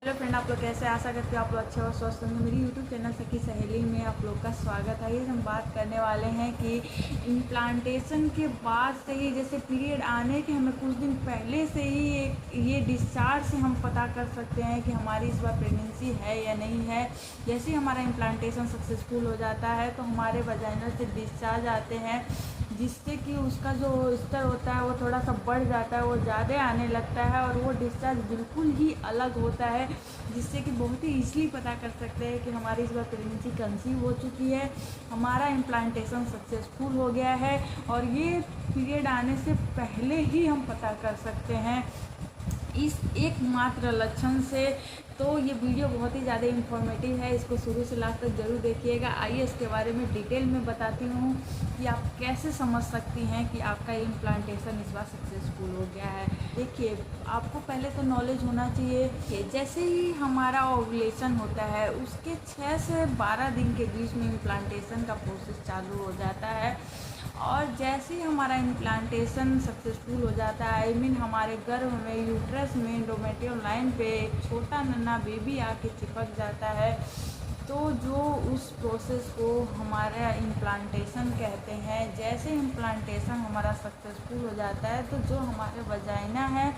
Hello friend, आप लोग कैसे? आशा करते हो आप लोग अच्छे और स्वस्थ होंगे। मेरी यूट्यूब चैनल सखी सहेली में आप लोग का स्वागत है। हम बात करने वाले हैं कि इम्प्लांटेशन के बाद से ही, जैसे पीरियड आने के हमें कुछ दिन पहले से ही ये डिस्चार्ज से हम पता कर सकते हैं कि हमारी इस बार प्रेगनेंसी है या नहीं है। जैसे ही हमारा इम्प्लांटेशन सक्सेसफुल हो जाता है तो हमारे वजाइना से डिस्चार्ज आते हैं, जिससे कि उसका जो स्तर होता है वो थोड़ा सा बढ़ जाता है, वो ज़्यादा आने लगता है और वो डिस्चार्ज बिल्कुल ही अलग होता है, जिससे कि बहुत ही ईज़िली पता कर सकते हैं कि हमारी इस बार प्रेगनेंसी कंसीव हो चुकी है, हमारा इम्प्लांटेशन सक्सेसफुल हो गया है। और ये पीरियड आने से पहले ही हम पता कर सकते हैं इस एकमात्र लक्षण से। तो ये वीडियो बहुत ही ज़्यादा इन्फॉर्मेटिव है, इसको शुरू से लास्ट तक ज़रूर देखिएगा। आइए इसके बारे में डिटेल में बताती हूँ कि आप कैसे समझ सकती हैं कि आपका इम्प्लांटेशन इस बार सक्सेसफुल हो गया है। देखिए, आपको पहले तो नॉलेज होना चाहिए कि जैसे ही हमारा ओवुलेशन होता है उसके 6 से 12 दिन के बीच में इम्प्लांटेशन का प्रोसेस चालू हो जाता है। और जैसे ही हमारा इम्प्लांटेशन सक्सेसफुल हो जाता है, आई मीन हमारे गर्भ में, यूट्रस में, एंडोमेट्रियल लाइन पे एक छोटा नन्हा बेबी आके चिपक जाता है, तो जो उस प्रोसेस को हमारा इम्प्लांटेशन कहते हैं। जैसे इम्प्लांटेशन हमारा सक्सेसफुल हो जाता है तो जो हमारे वजाइना है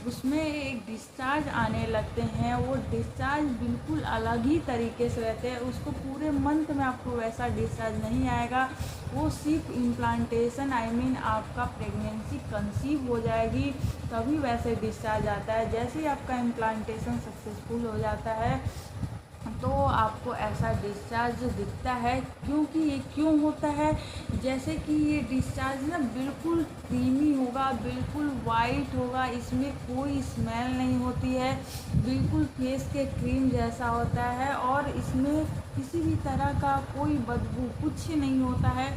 उसमें एक डिस्चार्ज आने लगते हैं। वो डिस्चार्ज बिल्कुल अलग ही तरीके से रहते हैं, उसको पूरे मंथ में आपको वैसा डिस्चार्ज नहीं आएगा। वो सिर्फ इम्प्लांटेशन, आई मीन आपका प्रेगनेंसी कंसीव हो जाएगी तभी वैसे डिस्चार्ज आता है। जैसे ही आपका इम्प्लांटेशन सक्सेसफुल हो जाता है तो आपको ऐसा डिस्चार्ज दिखता है। क्योंकि ये क्यों होता है? जैसे कि ये डिस्चार्ज ना बिल्कुल क्रीमी होगा, बिल्कुल वाइट होगा, इसमें कोई स्मेल नहीं होती है, बिल्कुल फेस के क्रीम जैसा होता है और इसमें किसी भी तरह का कोई बदबू कुछ नहीं होता है,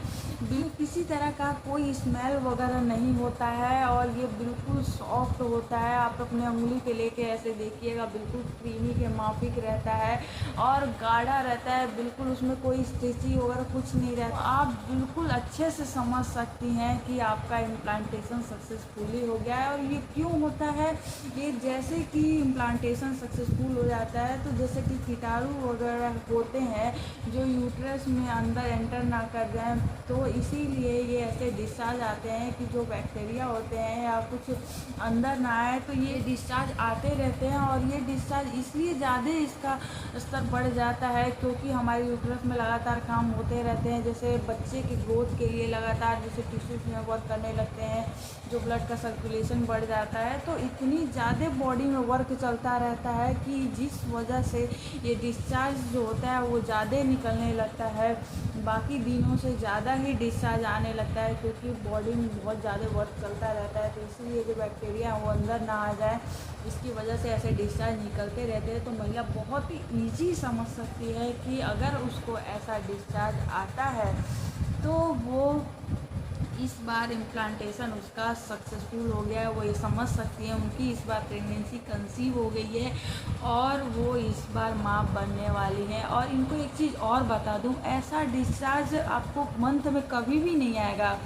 किसी तरह का कोई स्मेल वगैरह नहीं होता है और ये बिल्कुल सॉफ्ट होता है। आप अपने उंगली पे लेके ऐसे देखिएगा, बिल्कुल क्रीमी के माफिक रहता है और गाढ़ा रहता है, बिल्कुल उसमें कोई स्टिची वगैरह कुछ नहीं रहता। आप बिल्कुल अच्छे से समझ सकती हैं कि आपका इम्प्लांटेशन सक्सेसफुली हो गया है। और ये क्यों होता है? ये जैसे कि इम्प्लांटेशन सक्सेसफुल हो जाता है तो जैसे कि कीटाणु वगैरह होते हैं जो यूट्रस में अंदर एंटर ना कर जाएं, तो इसीलिए ये ऐसे डिस्चार्ज आते हैं कि जो बैक्टीरिया होते हैं या कुछ अंदर ना आए, तो ये डिस्चार्ज आते रहते हैं। और ये डिस्चार्ज इसलिए ज़्यादा इसका स्तर बढ़ जाता है क्योंकि हमारे यूट्रस में लगातार काम होते रहते हैं। जैसे बच्चे की ग्रोथ के लिए लगातार जैसे टिश्यूज में वर्क करने लगते हैं, जो ब्लड का सर्कुलेशन बढ़ जाता है, तो इतनी ज़्यादा बॉडी में वर्क चलता रहता है कि जिस वजह से ये डिस्चार्ज जो होता है वो ज़्यादा निकलने लगता है, बाकी दिनों से ज़्यादा ही डिस्चार्ज आने लगता है क्योंकि बॉडी में बहुत ज़्यादा वर्क चलता रहता है। तो इसलिए जो बैक्टीरिया वो अंदर ना आ जाए, इसकी वजह से ऐसे डिस्चार्ज निकलते रहते हैं। तो महिला बहुत ही ईजी समझ सकती है कि अगर उसको ऐसा डिस्चार्ज आता है तो वो इस बार इम्प्लांटेशन उसका सक्सेसफुल हो गया है। वो ये समझ सकती है उनकी इस बार प्रेगनेंसी कंसीव हो गई है और वो इस बार माँ बनने वाली है। और इनको एक चीज़ और बता दूँ, ऐसा डिस्चार्ज आपको मंथ में कभी भी नहीं आएगा।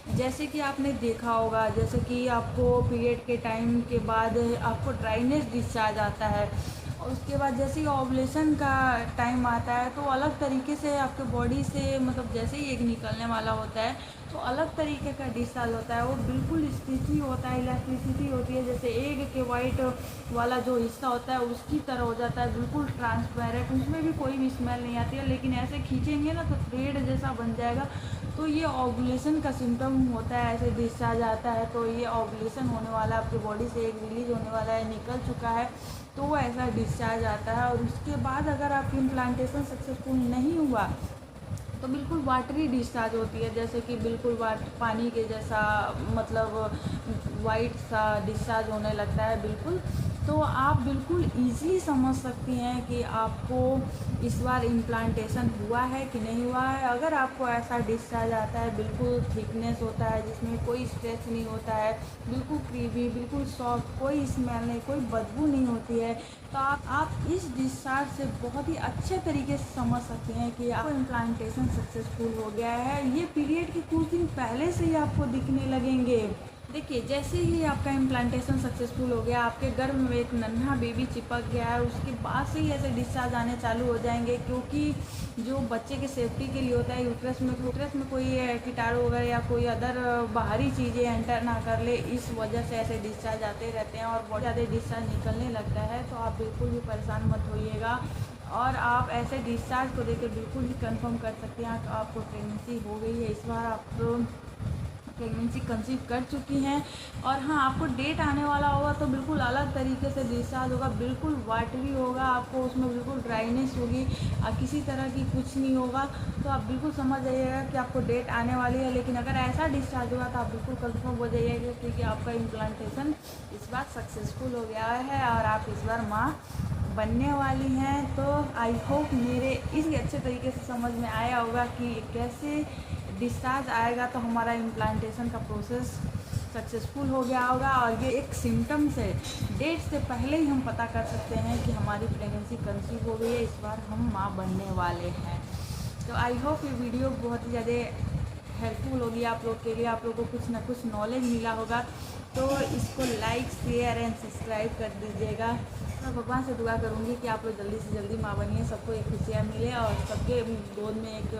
जैसे कि आपने देखा होगा, जैसे कि आपको पीरियड के टाइम के बाद आपको ड्राइनेस डिस्चार्ज आता है और उसके बाद जैसे ही ओवुलेशन का टाइम आता है तो अलग तरीके से आपके बॉडी से, मतलब जैसे ही एग निकलने वाला होता है तो अलग तरीके का डिस्चार्ज होता है। वो बिल्कुल स्टिची होता है, इलास्टिसिटी होती है, जैसे एग के वाइट वाला जो हिस्सा होता है उसकी तरह हो जाता है, बिल्कुल ट्रांसपेरेंट, उसमें भी कोई भी स्मेल नहीं आती है। लेकिन ऐसे खींचेंगे ना तो थ्रेड जैसा बन जाएगा। तो ये ओवुलेशन का सिम्टम होता है, ऐसे डिस्चार्ज आता है तो ये ओवुलेशन होने वाला है, आपकी बॉडी से एग रिलीज होने वाला है, निकल चुका है, तो वो ऐसा डिस्चार्ज आता है। और उसके बाद अगर आपकी इम्प्लांटेशन सक्सेसफुल नहीं हुआ तो बिल्कुल वाटरी डिस्चार्ज होती है, जैसे कि बिल्कुल पानी के जैसा, मतलब वाइट सा डिस्चार्ज होने लगता है बिल्कुल। तो आप बिल्कुल ईज़िली समझ सकती हैं कि आपको इस बार इम्प्लांटेशन हुआ है कि नहीं हुआ है। अगर आपको ऐसा डिस्चार्ज आता है, बिल्कुल थिकनेस होता है जिसमें कोई स्ट्रेच नहीं होता है, बिल्कुल क्रीमी, बिल्कुल सॉफ्ट, कोई स्मेल नहीं, कोई बदबू नहीं होती है, तो आप इस डिस्चार्ज से बहुत ही अच्छे तरीके से समझ सकते हैं कि आपको इम्प्लांटेशन सक्सेसफुल हो गया है। ये पीरियड के कुछ दिन पहले से ही आपको दिखने लगेंगे देखिए, जैसे ही आपका इम्प्लांटेशन सक्सेसफुल हो गया, आपके गर्भ में एक नन्हा बेबी चिपक गया है, उसके बाद से ही ऐसे डिस्चार्ज आने चालू हो जाएंगे, क्योंकि जो बच्चे के सेफ्टी के लिए होता है, यूट्रस में कोई कीटाणु वगैरह या कोई अदर बाहरी चीज़ें एंटर ना कर ले, इस वजह से ऐसे डिस्चार्ज आते रहते हैं और बहुत ज़्यादा डिस्चार्ज निकलने लगता है। तो आप बिल्कुल भी परेशान मत होइएगा, और आप ऐसे डिस्चार्ज को देकर बिल्कुल भी कंफर्म कर सकते हैं कि आपको प्रेगनेंसी हो गई है। इस बार आप प्रेगनेंसी कंसीव कर चुकी हैं। और हाँ, आपको डेट आने वाला होगा तो बिल्कुल अलग तरीके से डिस्चार्ज होगा, बिल्कुल वाटरी होगा, आपको उसमें बिल्कुल ड्राइनेस होगी, किसी तरह की कुछ नहीं होगा। तो आप बिल्कुल समझ जाइएगा कि आपको डेट आने वाली है। लेकिन अगर ऐसा डिस्चार्ज होगा तो आप बिल्कुल कंफर्म हो जाइएगा, क्योंकि आपका इम्प्लांटेशन इस बार सक्सेसफुल हो गया है और आप इस बार माँ बनने वाली हैं। तो आई होप मेरे इस अच्छे तरीके से समझ में आया होगा कि कैसे डिस्चार्ज आएगा तो हमारा इम्प्लांटेशन का प्रोसेस सक्सेसफुल हो गया होगा। और ये एक सिम्टम से, डेट से पहले ही हम पता कर सकते हैं कि हमारी प्रेगनेंसी कंसीव हो गई है, इस बार हम माँ बनने वाले हैं। तो आई होप ये वीडियो बहुत ही ज़्यादा हेल्पफुल होगी आप लोग के लिए, आप लोगों को कुछ ना कुछ नॉलेज मिला होगा। तो इसको लाइक, शेयर एंड सब्सक्राइब कर दीजिएगा। मैं भगवान से दुआ करूँगी कि आप लोग जल्दी से जल्दी माँ बनिए, सबको एक खुशियाँ मिले और सबके गोद में एक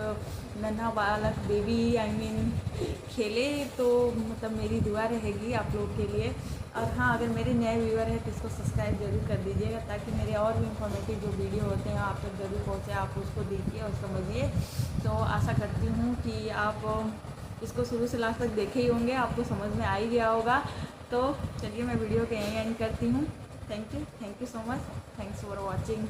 नन्हा बालक बेबी खेले। तो मतलब मेरी दुआ रहेगी आप लोग के लिए। और हाँ, अगर मेरे नए व्यूअर हैं तो इसको सब्सक्राइब जरूर कर दीजिएगा, ताकि मेरे और भी इंफॉर्मेटिव जो वीडियो होते हैं आप तक जरूर पहुँचे, आप उसको देखिए और समझिए। तो आशा करती हूँ कि आप इसको शुरू से लास्ट तक देखे ही होंगे, आपको समझ में आ ही गया होगा। तो चलिए मैं वीडियो के यहीं एंड करती हूँ। Thank you so much, thanks for watching.